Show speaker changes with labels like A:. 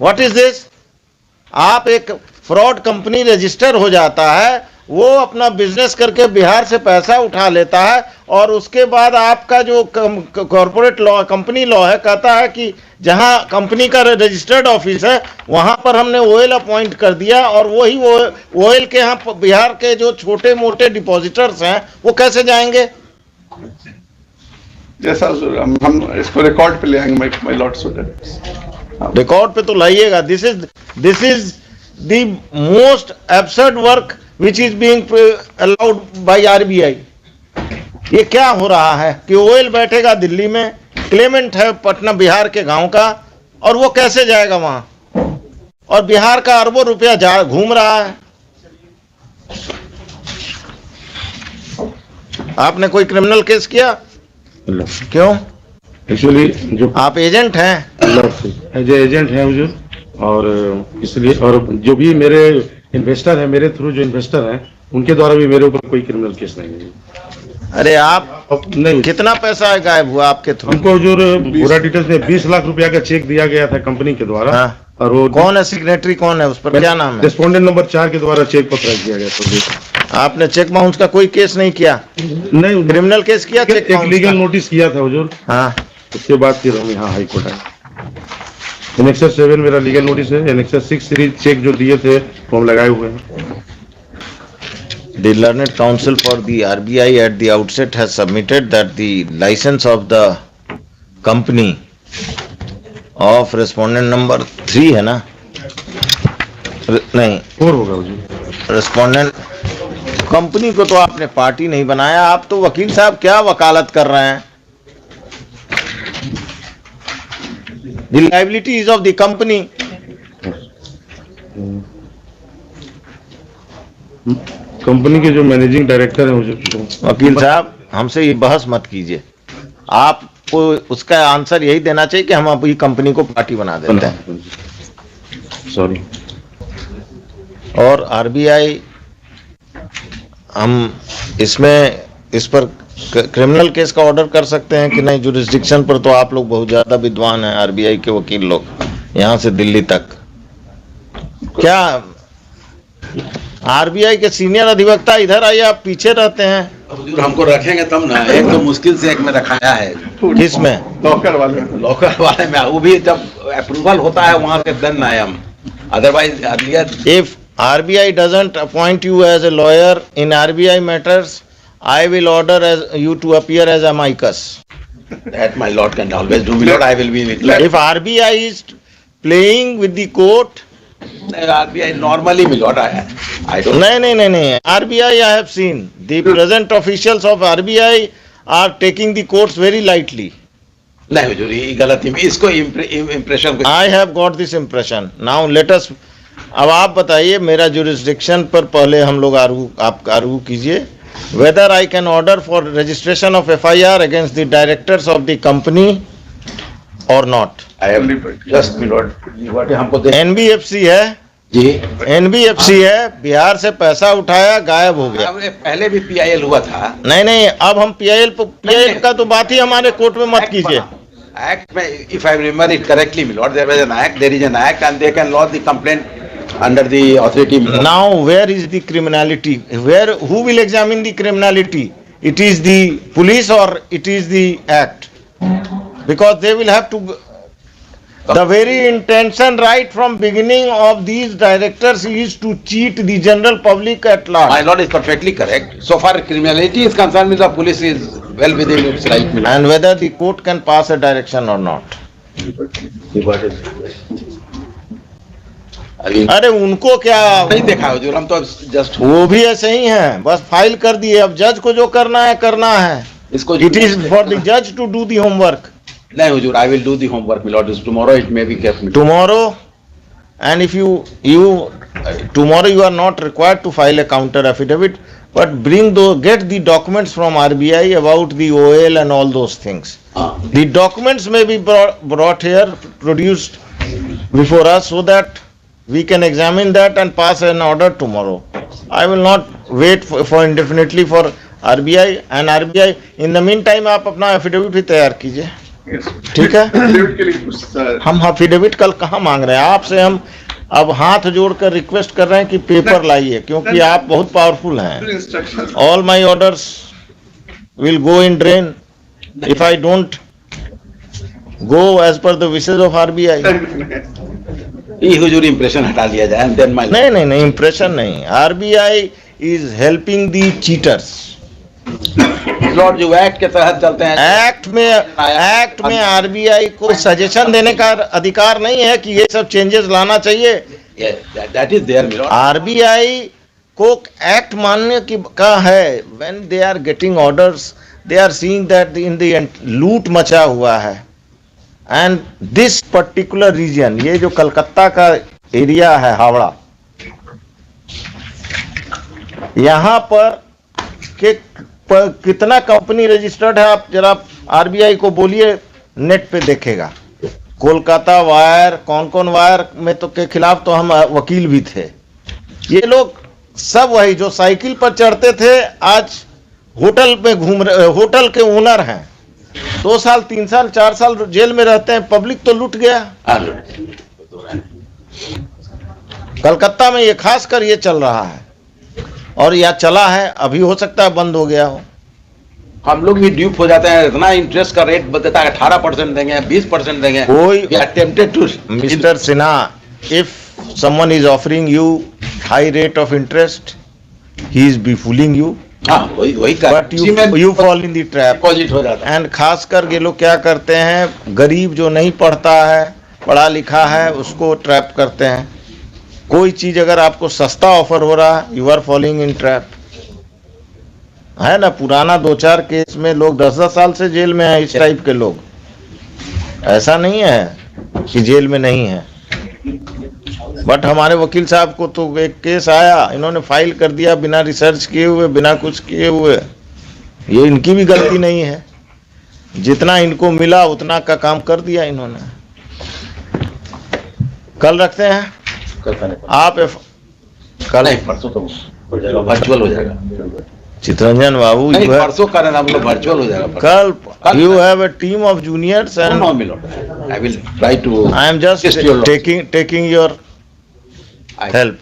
A: What is this? आप एक fraud company register हो जाता है, वो अपना बिजनेस करके बिहार से पैसा उठा लेता है, और उसके बाद आपका जो कॉर्पोरेट लॉ, कंपनी लॉ है, कहता है कि जहां कंपनी का रजिस्टर्ड ऑफिस है वहां पर हमने ओएल अपॉइंट कर दिया, और वही ओएल के यहाँ बिहार के जो छोटे मोटे डिपॉजिटर्स हैं वो कैसे जाएंगे?
B: जैसा हम इसको रिकॉर्ड पे ले आएंगे माय लॉर्ड, सो
A: रिकॉर्ड पे तो लाइएगा। This is the most absurd work which is being allowed by RBI। ये क्या हो रहा है कि ओएल बैठेगा दिल्ली में, क्लेमेंट है पटना बिहार के गांव का, और वो कैसे जाएगा वहां? और बिहार का अरबों रुपया घूम रहा है। आपने कोई क्रिमिनल केस किया? क्यों?
C: एक्चुअली जो
A: आप एजेंट हैं?
C: एजेंट हैं हुजूर, और इसलिए, और जो भी मेरे इन्वेस्टर है, मेरे थ्रू जो इन्वेस्टर हैं, उनके द्वारा भी मेरे ऊपर कोई क्रिमिनल केस नहीं है।
A: अरे आप नहीं, कितना पैसा गायब हुआ आपके थ्रू?
C: हमको जो पूरा डिटेल्स में 20 लाख रुपया का चेक दिया गया था कंपनी के द्वारा।
A: हाँ।
C: और वो
A: कौन है सिग्नेटरी, कौन है उस पर, क्या नाम है?
C: रेस्पोंडेंट नंबर 4 के द्वारा चेक पत्र किया गया था।
A: आपने चेक बाउंस का कोई केस नहीं किया?
C: नहीं,
A: क्रिमिनल केस किया?
C: एक लीगल नोटिस किया था हुजूर।
A: हाँ,
C: उसके बाद फिर हम यहाँ हाई कोर्ट आए। एनेक्सस 7 मेरा लीगल नोटिस है, एनेक्सस 6 सीरीज चेक जो दिए थे वो हम लगाए हुए हैं।
A: The learned counsel for the RBI at the outset has submitted that the license of the company of respondent number 3 है ना? नहीं,
C: 4 होगा हुजूर।
A: respondent कंपनी को तो आपने पार्टी नहीं बनाया, आप तो वकील साहब क्या वकालत कर रहे हैं? The liability is of the company।
C: Company के जो मैनेजिंग डायरेक्टर हैं हुजूर।
A: वकील साहब हमसे ये बहस मत कीजिए, आपको उसका आंसर यही देना चाहिए कि हम अपनी कंपनी को पार्टी बना देते हैं।
C: सॉरी।
A: और आरबीआई, हम इसमें इस पर क्रिमिनल केस का ऑर्डर कर सकते हैं कि नहीं? जुरिस्डिक्शन पर तो आप लोग बहुत ज्यादा विद्वान हैं, आरबीआई के वकील लोग, यहाँ से दिल्ली तक। क्या आरबीआई के सीनियर अधिवक्ता इधर आइए, आप पीछे रहते हैं।
D: हमको रखेंगे तब ना, एक तो मुश्किल से एक में रखाया है।
A: किसमें?
B: लॉकर वाले
D: में, वो भी जब अप्रूवल होता है वहां से देन आए हम, otherwise
A: if RBI doesn't appoint you as a lawyer in RBI matters, I will order you to appear as amicus.
D: That my lord can always do, my lord. I will be with you.
A: If RBI is playing with the court,
D: RBI normally, my lord, I don't.
A: नहीं. RBI, I have seen the present officials of RBI are taking the courts very lightly.
D: नहीं हुजूर, ये गलत है, इसको impression.
A: I have got this impression. Now let us, अब आप बताइए, मेरा जुरिस्डिक्शन पर पहले हम लोग आप आर्गू कीजिए, whether I can order for registration of FIR against the directors of the company or not.
D: I have just, my lord, हमको
A: NBFC है
D: जी,
A: NBFC है, बिहार से पैसा उठाया, गायब हो गया।
D: पहले भी PIL हुआ था।
A: नहीं, अब हम PIL का तो बात ही हमारे कोर्ट में मत कीजिए।
D: Act में, if I remember it correctly, my lord, there was an act, there is an act, and they can lodge the complaint under the authority.
A: Now where is the criminality? Who will examine the criminality? It is the police or it is the act? Because they will have to, the very intention right from beginning of these directors is to cheat the general public at large.
D: My lord is perfectly correct. So far criminality is concerned, the police is well within its right.
A: And whether the court can pass a direction or not. अरे उनको क्या
D: नहीं देखा हुजूर, हम तो just,
A: वो भी ऐसे ही हैं, बस फाइल कर दिए। अब जज को जो करना है
D: इसको,
A: इट इज फॉर द जज टू डू द होमवर्क।
D: नहीं हुजूर, I will do the homework my lord. Tomorrow it may be kept.
A: Tomorrow, and if tomorrow you are not required to file a counter affidavit, but get the documents from RBI about the OL and all those things. The documents may be brought here, produced before us, so that we can examine that and pass an order tomorrow. I will not wait for indefinitely for RBI, and RBI in the meantime आप अपना affidavit भी तैयार कीजिए।
B: Yes.
A: ठीक है।
B: Affidavit के लिए कुछ
A: हम एफिडेविट कल कहाँ मांग रहे हैं आपसे, हम अब हाथ जोड़कर रिक्वेस्ट कर रहे हैं कि पेपर लाइए, क्योंकि आप बहुत पावरफुल हैं।
B: instructions.
A: All my orders will go in drain if I don't go as per the wishes of RBI.
D: ये हुजूर impression हटा लिया जाए and then my
A: नहीं, इम्प्रेशन नहीं। RBI is helping the cheaters.
D: Lord जो एक्ट के तहत चलते हैं,
A: एक्ट में RBI को सजेशन देने का अधिकार नहीं है कि ये सब चेंजेस लाना चाहिए।
D: That is there milord.
A: RBI को एक्ट मानने की का है। When they are getting orders, they are seeing that in the लूट मचा हुआ है, एंड दिस पर्टिकुलर रीजन, ये जो कलकत्ता का एरिया है, हावड़ा, यहाँ पर कितना कंपनी रजिस्टर्ड है, आप जरा RBI को बोलिए, नेट पे देखेगा। कोलकाता वायर, कौन वायर में तो के खिलाफ तो हम वकील भी थे। ये लोग सब वही जो साइकिल पर चढ़ते थे, आज होटल में घूम रहे, होटल के ओनर हैं, 2 साल 3 साल 4 साल जेल में रहते हैं। पब्लिक तो लूट गया। कलकत्ता में ये खासकर ये चल रहा है, और यह चला है, अभी हो सकता है बंद हो गया हो।
D: हम लोग भी ड्यूप हो जाते हैं, इतना इंटरेस्ट का रेट बताता है 18% देंगे, 20% देंगे।
A: कोई
D: attempted to
A: mister Sinha, if someone is offering you high rate of interest, he is befooling you,
D: वही
A: but you fall in the trap.
D: Deposit हो जाता है।
A: एंड खासकर ये लोग क्या करते हैं, गरीब जो नहीं पढ़ता है, पढ़ा लिखा है, उसको ट्रैप करते हैं। कोई चीज अगर आपको सस्ता ऑफर हो रहा है, you are falling in trap, है ना। पुराना 2-4 केस में लोग 10-10 साल से जेल में हैं, इस टाइप के लोग। ऐसा नहीं है कि जेल में नहीं है, बट हमारे वकील साहब को तो एक केस आया, इन्होंने फाइल कर दिया बिना रिसर्च किए हुए, बिना कुछ किए हुए। ये इनकी भी गलती नहीं है, जितना इनको मिला उतना का काम कर दिया इन्होंने। कल रखते हैं आप कल
D: नहीं, परसों तो हो जाएगा, वर्चुअल हो जाएगा।
A: चितरंजन बाबू,
D: नहीं, परसों का हम लोग वर्चुअल हो जाएगा।
A: कल you have a team of juniors and
D: I will try to
A: I am just taking your help.